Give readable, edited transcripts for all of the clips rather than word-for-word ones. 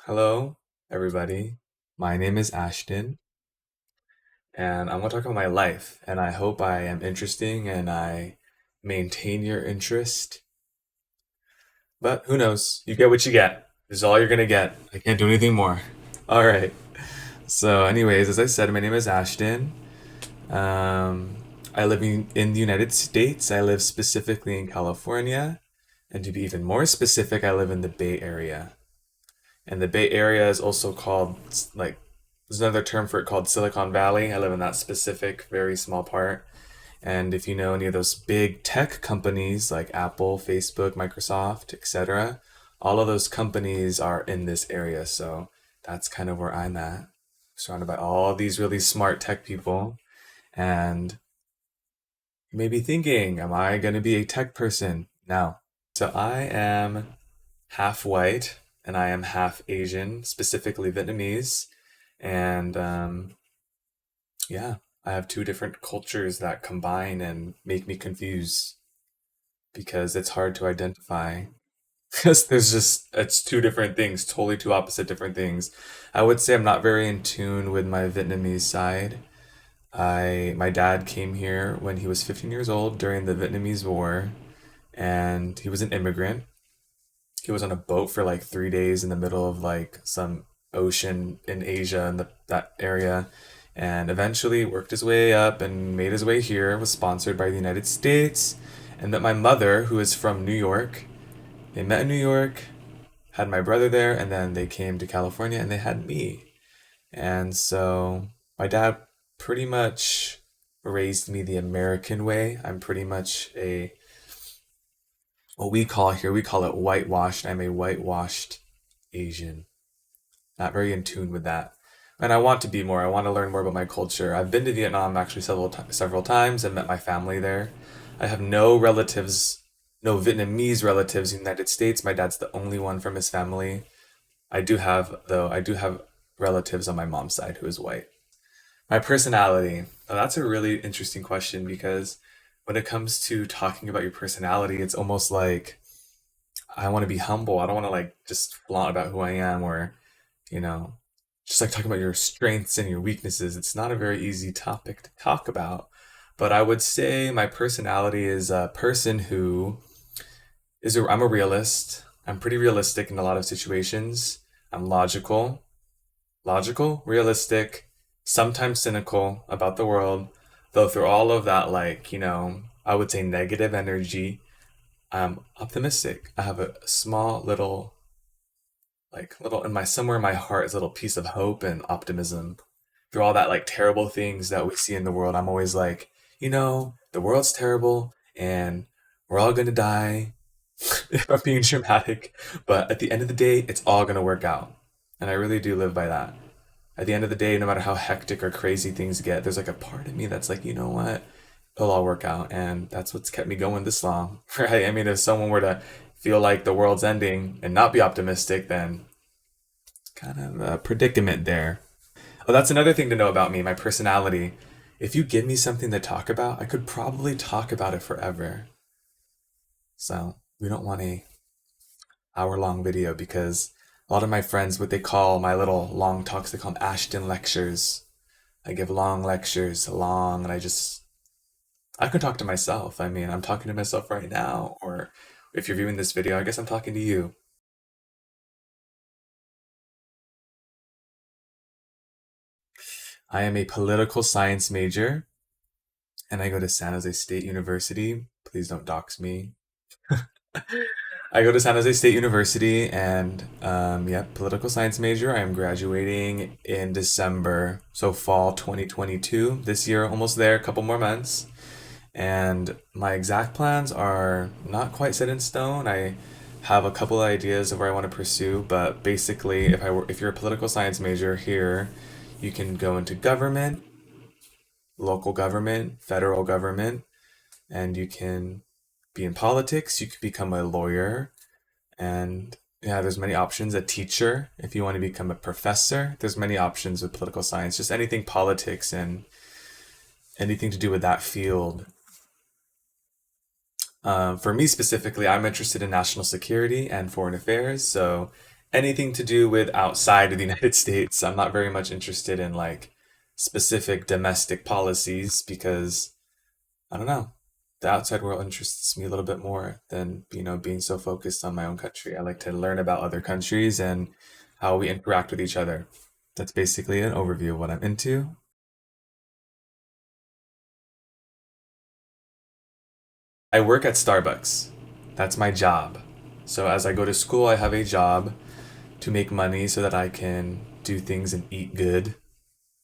Hello, everybody. My name is Ashton, and I'm going to talk about my life. And I hope I am interesting and I maintain your interest. But who knows? You get what you get. This is all you're going to get. I can't do anything more. All right. So, anyways, as I said, my name is Ashton. Um, I live in the United States. I live specifically in California. And to be even more specific, I live in the Bay Area. And the Bay Area is also called, like, there's another term for it called Silicon Valley. I live in that specific, very small part. And if you know any of those big tech companies like Apple, Facebook, Microsoft, etc., all of those companies are in this area. So that's kind of where I'm at, surrounded by all these really smart tech people. And you may be thinking, am I going to be a tech person? No. So I am half white and I am half Asian, specifically Vietnamese. And yeah, I have two different cultures that combine and make me confused because it's hard to identify. Because it's two different things, totally two opposite different things. I would say I'm not very in tune with my Vietnamese side. My dad came here when he was 15 years old during the Vietnamese War, and he was an immigrant. He was on a boat for like 3 days in the middle of like some ocean in Asia and that area, and eventually worked his way up and made his way here. Was sponsored by the United States, and met my mother, who is from New York. They met in New York, had my brother there, and then they came to California and they had me. And so my dad pretty much raised me the American way. I'm pretty much a what we call it whitewashed. I'm a whitewashed Asian. Not very in tune with that. And I want to be more. I want to learn more about my culture. I've been to Vietnam actually several times and met my family there. I have no relatives, no Vietnamese relatives in the United States. My dad's the only one from his family. I do have relatives on my mom's side who is white. My personality. Now, that's a really interesting question because when it comes to talking about your personality, it's almost like I want to be humble. I don't want to like just flaunt about who I am or, you know, just like talking about your strengths and your weaknesses. It's not a very easy topic to talk about. But I would say my personality is a person who I'm a realist. I'm pretty realistic in a lot of situations. I'm realistic, sometimes cynical about the world. Though through all of that, like, I would say negative energy, I'm optimistic. I have a small little, little in my somewhere in my heart is a little piece of hope and optimism. Through all that like terrible things that we see in the world, I'm always like, the world's terrible and we're all gonna die if I'm being dramatic. But at the end of the day, it's all gonna work out. And I really do live by that. At the end of the day, no matter how hectic or crazy things get, there's like a part of me that's like, you know what? It'll all work out. And that's what's kept me going this long, right? I mean, if someone were to feel like the world's ending and not be optimistic, then it's kind of a predicament there. Oh, that's another thing to know about me, my personality. If you give me something to talk about, I could probably talk about it forever. So we don't want a hour-long video because a lot of my friends, what they call my little long talks, they call them Ashton lectures. I give long lectures, long, and I can talk to myself. I mean, I'm talking to myself right now, or if you're viewing this video, I guess I'm talking to you. I am a political science major, and I go to San Jose State University. Please don't dox me. I go to San Jose State University, and yeah, political science major. I am graduating in December, so fall 2022. This year, almost there, a couple more months. And my exact plans are not quite set in stone. I have a couple ideas of where I want to pursue, but basically, if you're a political science major here, you can go into government, local government, federal government, and you can be in politics. You could become a lawyer, and yeah, there's many options. A teacher, if you want to become a professor, there's many options with political science. Just anything politics and anything to do with that field. For me specifically, I'm interested in national security and foreign affairs. So anything to do with outside of the United States. I'm not very much interested in like specific domestic policies because I don't know. The outside world interests me a little bit more than, being so focused on my own country. I like to learn about other countries and how we interact with each other. That's basically an overview of what I'm into. I work at Starbucks. That's my job. So as I go to school, I have a job to make money so that I can do things and eat good.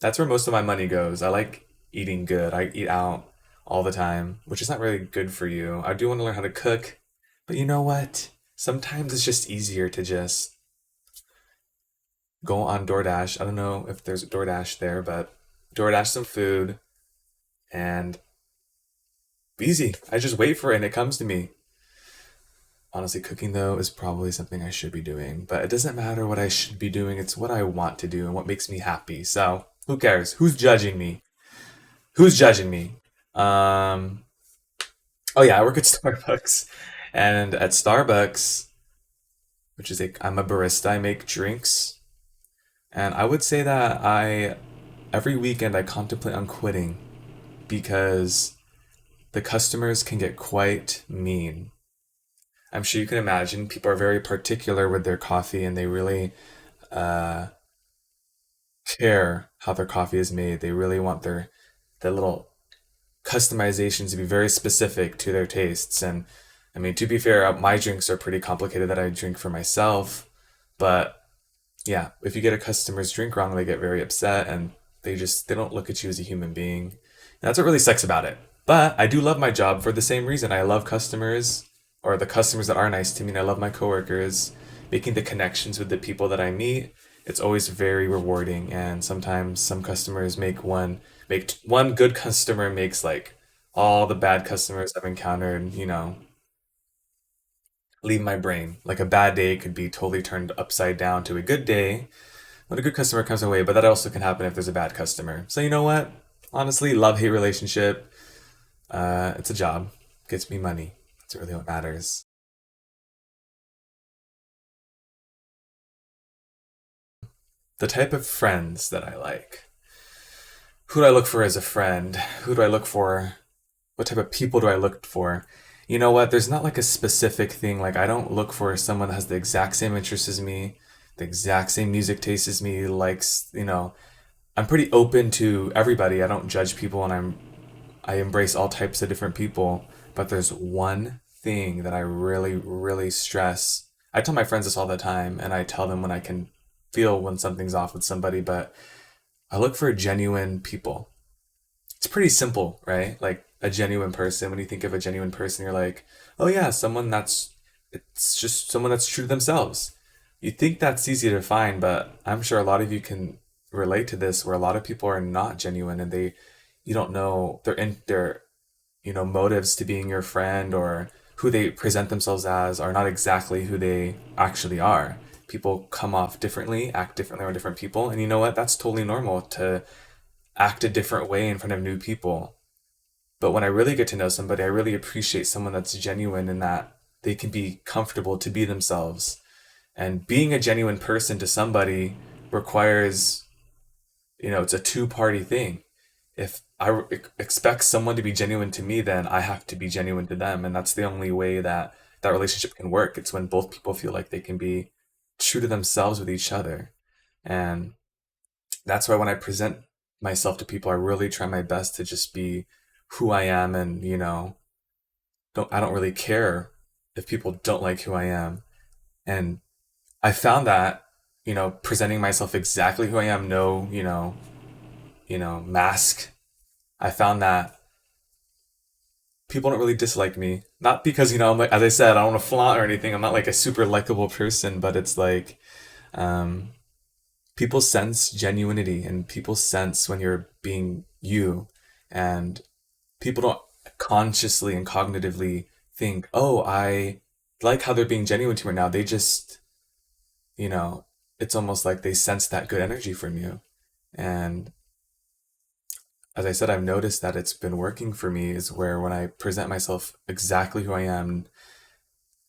That's where most of my money goes. I like eating good. I eat out all the time, which is not really good for you. I do want to learn how to cook, but you know what? Sometimes it's just easier to just go on DoorDash. I don't know if there's a DoorDash there, but DoorDash some food and easy. I just wait for it and it comes to me. Honestly, cooking though is probably something I should be doing, but it doesn't matter what I should be doing. It's what I want to do and what makes me happy. So who cares? Who's judging me? Who's judging me? Um, oh yeah, I work at Starbucks, and at Starbucks, which is I'm a barista. I make drinks, and I would say that I every weekend I contemplate on quitting because the customers can get quite mean. I'm sure you can imagine people are very particular with their coffee, and they really uh, care how their coffee is made. They really want their little customizations to be very specific to their tastes. And I mean, to be fair, my drinks are pretty complicated that I drink for myself. But yeah, if you get a customer's drink wrong, they get very upset and they don't look at you as a human being. And that's what really sucks about it. But I do love my job for the same reason. I love customers or the customers that are nice to me, and I love my coworkers, making the connections with the people that I meet. It's always very rewarding, and sometimes some customers make one good customer makes like all the bad customers I've encountered, leave my brain. Like a bad day could be totally turned upside down to a good day when a good customer comes away, but that also can happen if there's a bad customer. So you know what? Honestly, love hate relationship. It's a job, gets me money. That's really what matters. The type of friends that I like. Who do I look for as a friend? Who do I look for? What type of people do I look for? You know what? There's not like a specific thing. Like, I don't look for someone that has the exact same interests as me, the exact same music taste as me, likes, I'm pretty open to everybody. I don't judge people, and I embrace all types of different people. But there's one thing that I really, really stress. I tell my friends this all the time, and I tell them when I can feel when something's off with somebody, but I look for genuine people. It's pretty simple, right? Like a genuine person. When you think of a genuine person, you're like, oh yeah, it's just someone that's true to themselves. You think that's easy to find, but I'm sure a lot of you can relate to this where a lot of people are not genuine and you don't know their motives to being your friend or who they present themselves as are not exactly who they actually are. People come off differently, act differently on different people, and you know what? That's totally normal to act a different way in front of new people. But when I really get to know somebody, I really appreciate someone that's genuine and that they can be comfortable to be themselves. And being a genuine person to somebody requires, it's a two-party thing. If expect someone to be genuine to me, then I have to be genuine to them. And that's the only way that that relationship can work. It's when both people feel like they can be true to themselves with each other. And that's why when I present myself to people, I really try my best to just be who I am, and I don't really care if people don't like who I am. And I found that presenting myself exactly who I am, no mask. I found that people don't really dislike me, not because I'm like, as I said, I don't want to flaunt or anything. I'm not like a super likable person, but it's like um, people sense genuinity and people sense when you're being you, and people don't consciously and cognitively think, oh, I like how they're being genuine to me right now. They just, you know, it's almost like they sense that good energy from you. And as I said, I've noticed that it's been working for me is where when I present myself exactly who I am,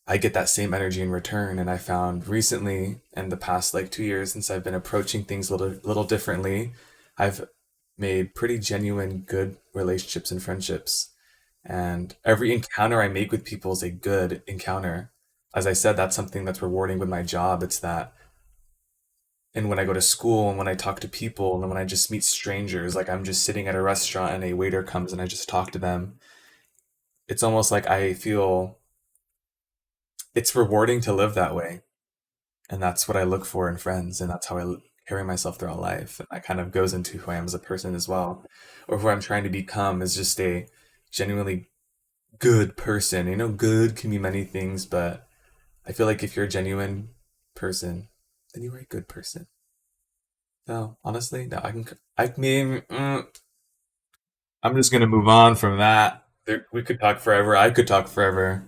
I get that same energy in return. And I found recently, in the past like 2 years, since I've been approaching things a little differently, I've made pretty genuine good relationships and friendships. And every encounter I make with people is a good encounter. As I said, that's something that's rewarding with my job. It's that, and when I go to school and when I talk to people and when I just meet strangers, like I'm just sitting at a restaurant and a waiter comes and I just talk to them, it's almost like I feel it's rewarding to live that way. And that's what I look for in friends. And that's how carry myself throughout life. And that kind of goes into who I am as a person as well, or who I'm trying to become is just a genuinely good person. Good can be many things, but I feel like if you're a genuine person, then you are a good person. No, honestly, no, I mean, I'm just gonna move on from that. We could talk forever. I could talk forever.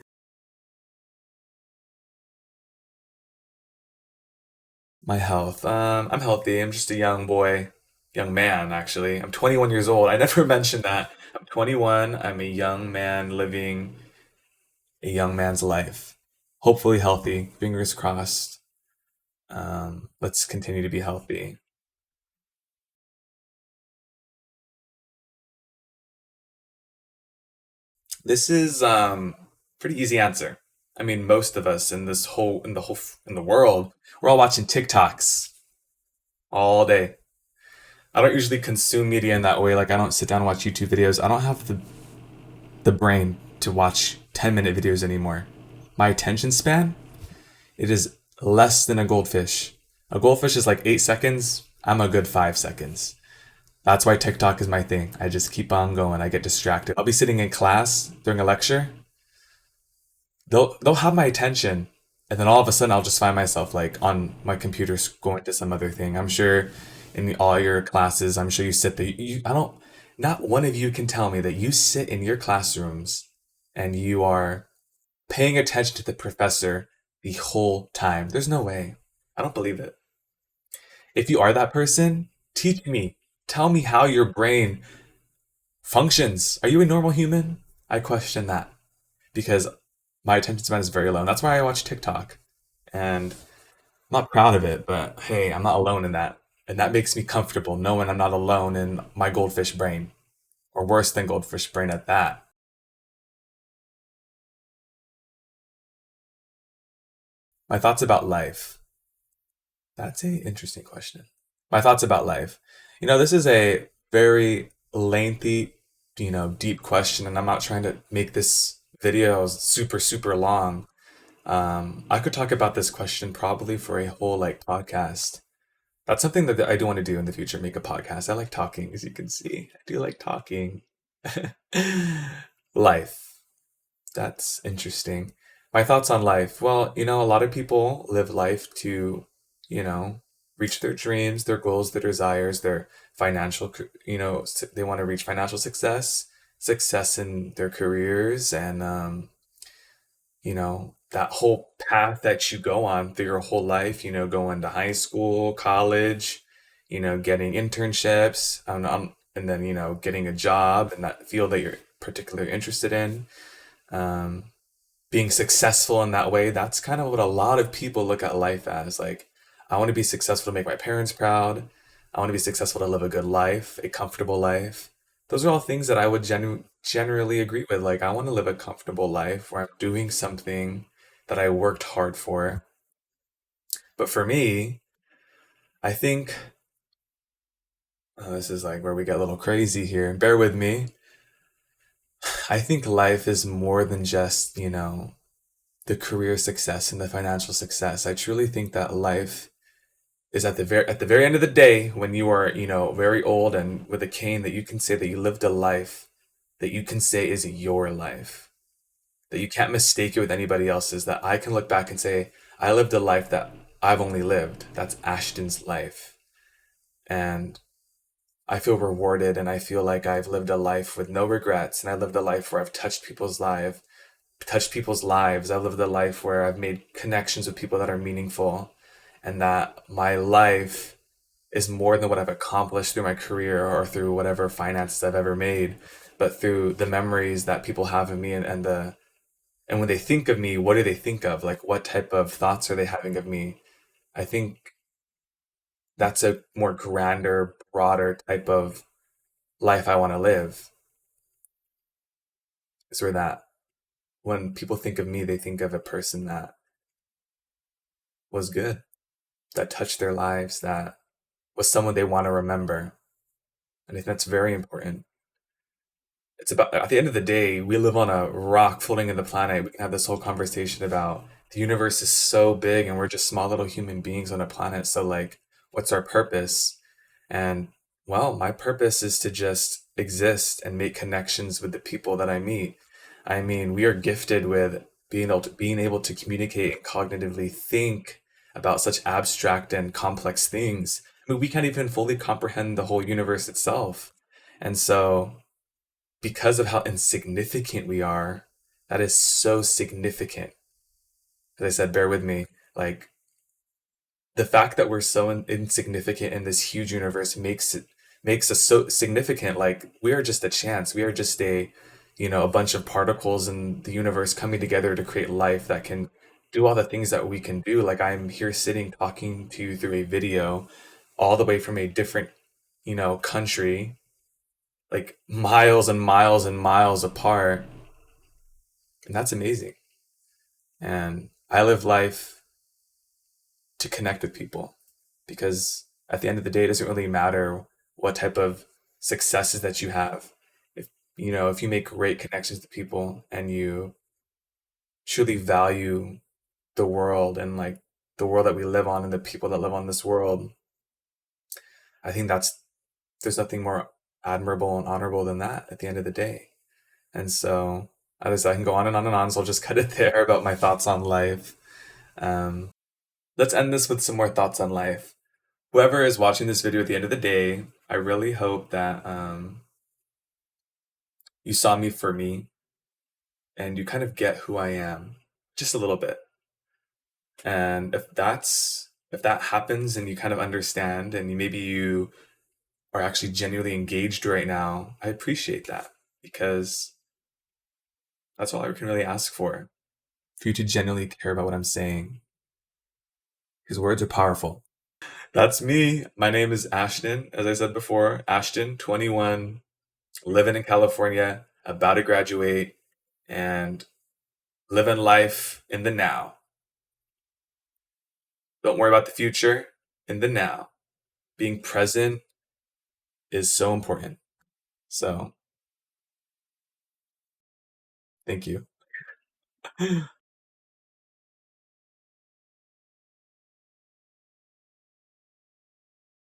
My health. I'm healthy. I'm just a young boy, young man, actually. I'm 21 years old. I never mentioned that. I'm 21. I'm a young man living a young man's life. Hopefully healthy. Fingers crossed. Let's continue to be healthy. This is pretty easy answer. I mean, most of us in the world, we're all watching TikToks all day. I don't usually consume media in that way. Like I don't sit down and watch YouTube videos. I don't have the brain to watch 10-minute videos anymore. My attention span, it is less than a goldfish. A goldfish is like 8 seconds. I'm a good 5 seconds. That's why TikTok is my thing. I just keep on going. I get distracted. I'll be sitting in class during a lecture. They'll have my attention, and then all of a sudden I'll just find myself like on my computer going to some other thing. I'm sure in all your classes, I'm sure you sit there. I don't. Not one of you can tell me that you sit in your classrooms and you are paying attention to the professor the whole time. There's no way. I don't believe it. If you are that person, teach me. Tell me how your brain functions. Are you a normal human? I question that because my attention span is very low. And that's why I watch TikTok. And I'm not proud of it, but hey, I'm not alone in that. And that makes me comfortable knowing I'm not alone in my goldfish brain, or worse than goldfish brain at that. My thoughts about life. That's a interesting question. My thoughts about life. This is a very lengthy, deep question, and I'm not trying to make this video super, super long. I could talk about this question probably for a whole like podcast. That's something that I do want to do in the future, make a podcast. I like talking, as you can see. I do like talking. Life. That's interesting. My thoughts on life. Well, a lot of people live life to, you know, reach their dreams, their goals, their desires, their financial, they want to reach financial success, success in their careers, and, that whole path that you go on through your whole life, going to high school, college, getting internships, and then, getting a job in that field that you're particularly interested in. Um, Being successful in that way, that's kind of what a lot of people look at life as. Like, I want to be successful to make my parents proud. I want to be successful to live a good life, a comfortable life. Those are all things that I would generally agree with. Like, I want to live a comfortable life where I'm doing something that I worked hard for. But for me, I think this is like where we get a little crazy here. Bear with me. I think life is more than just, the career success and the financial success. I truly think that life is at the very end of the day, when you are, very old and with a cane, that you can say that you lived a life that you can say is your life. That you can't mistake it with anybody else's. That I can look back and say, I lived a life that I've only lived. That's Ashton's life. And I feel rewarded, and I feel like I've lived a life with no regrets, and I lived a life where I've touched people's lives. I've lived a life where I've made connections with people that are meaningful, and that my life is more than what I've accomplished through my career or through whatever finances I've ever made, but through the memories that people have of me, and the And when they think of me, what do they think of? Like, what type of thoughts are they having of me? I think that's a more grander, broader type of life I want to live. Is where that when people think of me, they think of a person that was good, that touched their lives, that was someone they want to remember. And I think that's very important. It's about, at the end of the day, we live on a rock floating in the planet. We can have this whole conversation about the universe is so big and we're just small little human beings on a planet. So, like, what's our purpose? And well, my purpose is to just exist and make connections with the people that I meet. I mean, we are gifted with being able to communicate and cognitively think about such abstract and complex things. I mean, we can't even fully comprehend the whole universe itself. And so, because of how insignificant we are, that is so significant. As I said, bear with me. Like, the fact that we're so insignificant in this huge universe makes us so significant. Like, we are just a chance. We are just a bunch of particles in the universe coming together to create life that can do all the things that we can do. Like, I'm here sitting talking to you through a video, all the way from a different, country, like miles and miles and miles apart, and that's amazing. And I live life to connect with people because at the end of the day, it doesn't really matter what type of successes that you have. If you make great connections to people and you truly value the world and like the world that we live on and the people that live on this world, I think there's nothing more admirable and honorable than that at the end of the day. And so I can go on and on and on, so I'll just cut it there about my thoughts on life. Um, let's end this with some more thoughts on life. Whoever is watching this video at the end of the day, I really hope that you saw me for me and you kind of get who I am just a little bit. And if that happens and you kind of understand and maybe you are actually genuinely engaged right now, I appreciate that because that's all I can really ask for you to genuinely care about what I'm saying. Because words are powerful. That's me. My name is Ashton. As I said before, Ashton, 21, living in California, about to graduate, and living life in the now. Don't worry about the future, in the now. Being present is so important. So, thank you.